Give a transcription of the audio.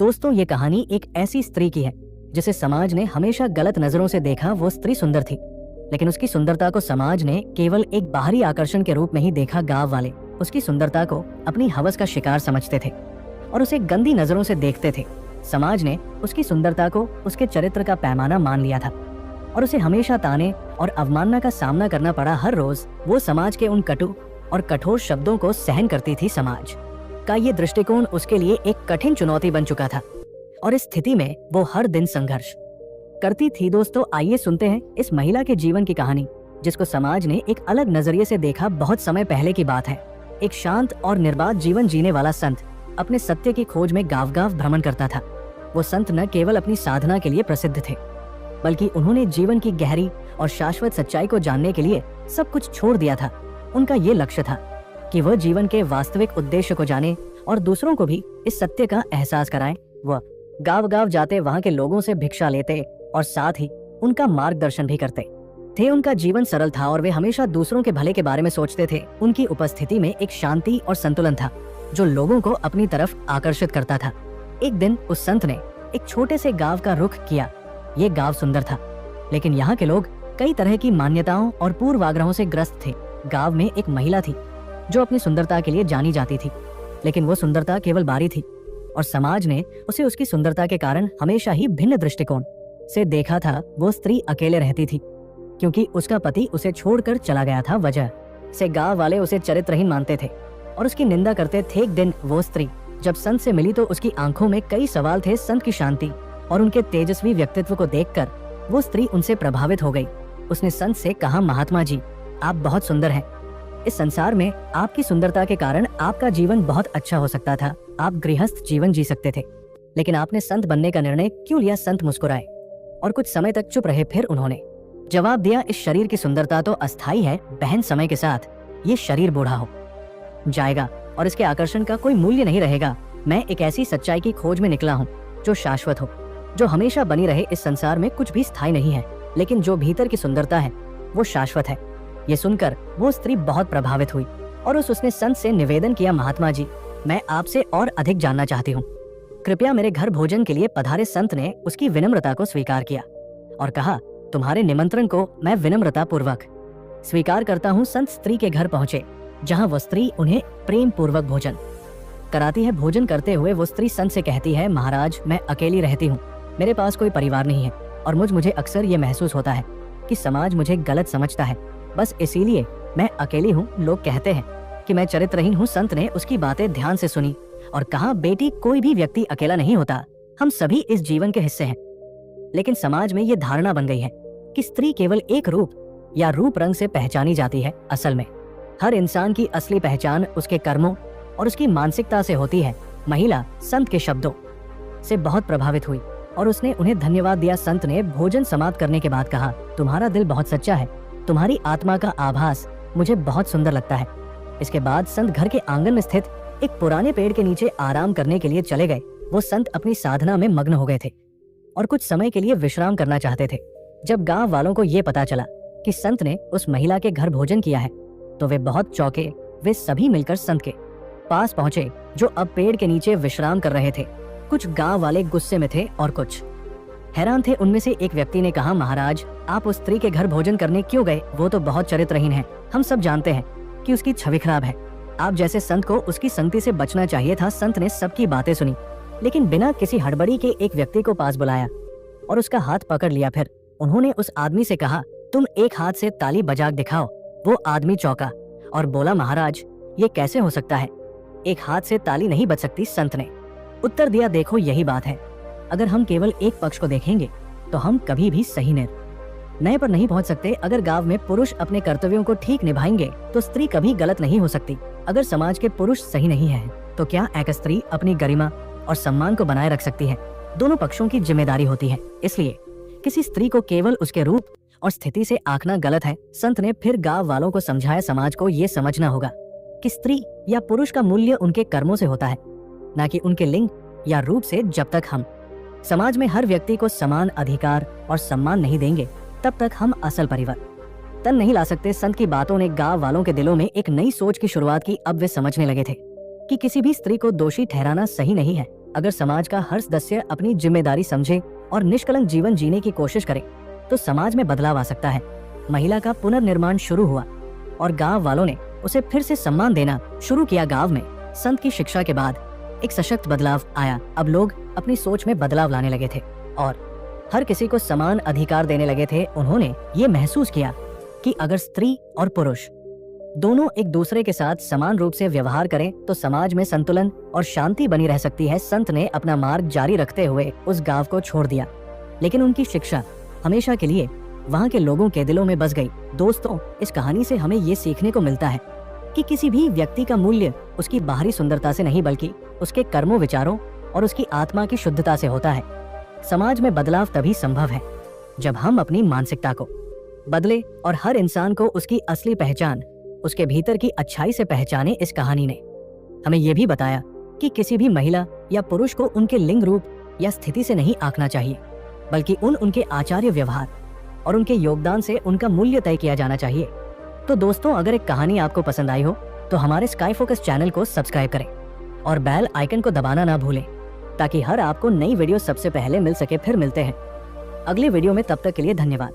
दोस्तों, ये कहानी एक ऐसी स्त्री की है जिसे समाज ने हमेशा गलत नजरों से देखा। वो स्त्री सुंदर थी, लेकिन उसकी सुंदरता को समाज ने केवल एक बाहरी आकर्षण के रूप में ही देखा। गांव वाले उसकी सुंदरता को अपनी हवस का शिकार समझते थे और उसे गंदी नजरों से देखते थे। समाज ने उसकी सुंदरता को उसके चरित्र का पैमाना मान लिया था और उसे हमेशा ताने और अवमानना का सामना करना पड़ा। हर रोज वो समाज के उन कटु और कठोर शब्दों को सहन करती थी। समाज का ये दृष्टिकोण उसके लिए एक कठिन चुनौती बन चुका था और इस स्थिति में वो हर दिन संघर्ष करती थी। दोस्तों, आइए सुनते हैं इस महिला के जीवन की कहानी, जिसको समाज ने एक अलग नजरिए से देखा। बहुत समय पहले की बात है। एक शांत और निर्बाध जीवन जीने वाला संत अपने सत्य की खोज में गांव-गांव भ्रमण करता था। वो संत न केवल अपनी साधना के लिए प्रसिद्ध थे, बल्कि उन्होंने जीवन की गहरी और शाश्वत सच्चाई को जानने के लिए सब कुछ छोड़ दिया था। उनका ये लक्ष्य था कि वह जीवन के वास्तविक उद्देश्य को जाने और दूसरों को भी इस सत्य का एहसास कराएं। वह गांव-गांव जाते, वहां के लोगों से भिक्षा लेते और साथ ही उनका मार्गदर्शन भी करते थे। उनका जीवन सरल था और वे हमेशा दूसरों के भले के बारे में सोचते थे। उनकी उपस्थिति में एक शांति और संतुलन था जो लोगों को अपनी तरफ आकर्षित करता था। एक दिन उस संत ने एक छोटे से गांव का रुख किया। ये गांव सुंदर था, लेकिन यहाँ के लोग कई तरह की मान्यताओं और पूर्वाग्रहों से ग्रस्त थे। गांव में एक महिला थी जो अपनी सुंदरता के लिए जानी जाती थी, लेकिन वो सुंदरता केवल बाहरी थी और समाज ने उसे उसकी सुंदरता के कारण हमेशा ही भिन्न दृष्टिकोण से देखा था। वो स्त्री अकेले रहती थी क्योंकि उसका पति उसे छोड़कर चला गया था। वजह से गांव वाले उसे चरित्रहीन मानते थे और उसकी निंदा करते थे। एक दिन वो स्त्री जब संत से मिली तो उसकी आंखों में कई सवाल थे। संत की शांति और उनके तेजस्वी व्यक्तित्व को देखकर वो स्त्री उनसे प्रभावित हो गई। उसने संत से कहा, महात्मा जी, आप बहुत सुंदर हैं। इस संसार में आपकी सुंदरता के कारण आपका जीवन बहुत अच्छा हो सकता था। आप गृहस्थ जीवन जी सकते थे, लेकिन आपने संत बनने का निर्णय क्यों लिया? संत मुस्कुराए और कुछ समय तक चुप रहे। फिर उन्होंने जवाब दिया, इस शरीर की सुंदरता तो अस्थायी है बहन, समय के साथ ये शरीर बूढ़ा हो जाएगा और इसके आकर्षण का कोई मूल्य नहीं रहेगा। मैं एक ऐसी सच्चाई की खोज में निकला हूँ जो शाश्वत हो, जो हमेशा बनी रहे। इस संसार में कुछ भी स्थायी नहीं है, लेकिन जो भीतर की सुंदरता है वो शाश्वत है। ये सुनकर वो स्त्री बहुत प्रभावित हुई और उसने संत से निवेदन किया, महात्मा जी, मैं आपसे और अधिक जानना चाहती हूँ। कृपया मेरे घर भोजन के लिए पधारे। संत ने उसकी विनम्रता को स्वीकार किया और कहा, तुम्हारे निमंत्रण को मैं विनम्रता पूर्वक स्वीकार करता हूँ। संत स्त्री के घर पहुँचे, जहाँ वह स्त्री उन्हें प्रेम पूर्वक भोजन कराती है। भोजन करते हुए वो स्त्री संत से कहती है, महाराज, मैं अकेली रहती हूँ, मेरे पास कोई परिवार नहीं है और मुझे अक्सर ये महसूस होता है कि समाज मुझे गलत समझता है। बस इसीलिए मैं अकेली हूँ। लोग कहते हैं कि मैं चरित्रहीन हूँ। संत ने उसकी बातें ध्यान से सुनी और कहा, बेटी, कोई भी व्यक्ति अकेला नहीं होता, हम सभी इस जीवन के हिस्से हैं। लेकिन समाज में ये धारणा बन गई है कि स्त्री केवल एक रूप या रूप रंग से पहचानी जाती है। असल में हर इंसान की असली पहचान उसके कर्मों और उसकी मानसिकता से होती है। महिला संत के शब्दों से बहुत प्रभावित हुई और उसने उन्हें धन्यवाद दिया। संत ने भोजन समाप्त करने के बाद कहा, तुम्हारा दिल बहुत सच्चा है, तुम्हारी आत्मा का आभास मुझे बहुत सुंदर लगता है। इसके बाद संत घर के आंगन में स्थित एक पुराने पेड़ के नीचे आराम करने के लिए चले गए। वो संत अपनी साधना में मग्न हो गए थे और कुछ समय के लिए विश्राम करना चाहते थे। जब गांव वालों को ये पता चला कि संत ने उस महिला के घर भोजन किया है तो वे बहुत चौंके। वे सभी मिलकर संत के पास पहुंचे, जो अब पेड़ के नीचे विश्राम कर रहे थे। कुछ गांव वाले गुस्से में थे और कुछ हैरान थे। उनमें से एक व्यक्ति ने कहा, महाराज, आप उस स्त्री के घर भोजन करने क्यों गए? वो तो बहुत चरित्रहीन है। हम सब जानते हैं कि उसकी छवि खराब है। आप जैसे संत को उसकी संगति से बचना चाहिए था। संत ने सबकी बातें सुनी, लेकिन बिना किसी हड़बड़ी के एक व्यक्ति को पास बुलाया और उसका हाथ पकड़ लिया। फिर उन्होंने उस आदमी से कहा, तुम एक हाथ से ताली बजा दिखाओ। वो आदमी चौंका और बोला, महाराज, ये कैसे हो सकता है? एक हाथ से ताली नहीं बज सकती। संत ने उत्तर दिया, देखो, यही बात है। अगर हम केवल एक पक्ष को देखेंगे तो हम कभी भी सही निर्णय पर नहीं पहुंच सकते। अगर गांव में पुरुष अपने कर्तव्यों को ठीक निभाएंगे तो स्त्री कभी गलत नहीं हो सकती। अगर समाज के पुरुष सही नहीं हैं, तो क्या एक स्त्री अपनी गरिमा और सम्मान को बनाए रख सकती है? दोनों पक्षों की जिम्मेदारी होती है, इसलिए किसी स्त्री को केवल उसके रूप और स्थिति से आंकना गलत है। संत ने फिर गांव वालों को समझाया, समाज को ये समझना होगा कि स्त्री या पुरुष का मूल्य उनके कर्मों से होता है, न कि उनके लिंग या रूप से। जब तक हम समाज में हर व्यक्ति को समान अधिकार और सम्मान नहीं देंगे, तब तक हम असल परिवर्तन नहीं ला सकते। संत की बातों ने गांव वालों के दिलों में एक नई सोच की शुरुआत की। अब वे समझने लगे थे कि किसी भी स्त्री को दोषी ठहराना सही नहीं है। अगर समाज का हर सदस्य अपनी जिम्मेदारी समझे और निष्कलंक जीवन जीने की कोशिश करे तो समाज में बदलाव आ सकता है। महिला का पुनर्निर्माण शुरू हुआ और गांव वालों ने उसे फिर से सम्मान देना शुरू किया। गांव में संत की शिक्षा के बाद एक सशक्त बदलाव आया। अब लोग अपनी सोच में बदलाव लाने लगे थे और हर किसी को समान अधिकार देने लगे थे। उन्होंने ये महसूस किया कि अगर स्त्री और पुरुष दोनों एक दूसरे के साथ समान रूप से व्यवहार करें तो समाज में संतुलन और शांति बनी रह सकती है। संत ने अपना मार्ग जारी रखते हुए उस गांव को छोड़ दिया, लेकिन उनकी शिक्षा हमेशा के लिए वहां के लोगों के दिलों में बस गई। दोस्तों, इस कहानी से हमें ये सीखने को मिलता है कि किसी भी व्यक्ति का मूल्य उसकी बाहरी सुंदरता से नहीं बल्कि उसके कर्मों, विचारों और उसकी आत्मा की शुद्धता से होता है। समाज में बदलाव तभी संभव है जब हम अपनी मानसिकता को बदले और हर इंसान को उसकी असली पहचान उसके भीतर की अच्छाई से पहचाने। इस कहानी ने हमें यह भी बताया कि किसी भी महिला या पुरुष को उनके लिंग, रूप या स्थिति से नहीं आंकना चाहिए, बल्कि उनके आचार्य, व्यवहार और उनके योगदान से उनका मूल्य तय किया जाना चाहिए। तो दोस्तों, अगर एक कहानी आपको पसंद आई हो तो हमारे स्काई फोकस चैनल को सब्सक्राइब करें और बेल आइकन को दबाना ना भूलें ताकि हर आपको नई वीडियो सबसे पहले मिल सके। फिर मिलते हैं अगले वीडियो में, तब तक के लिए धन्यवाद।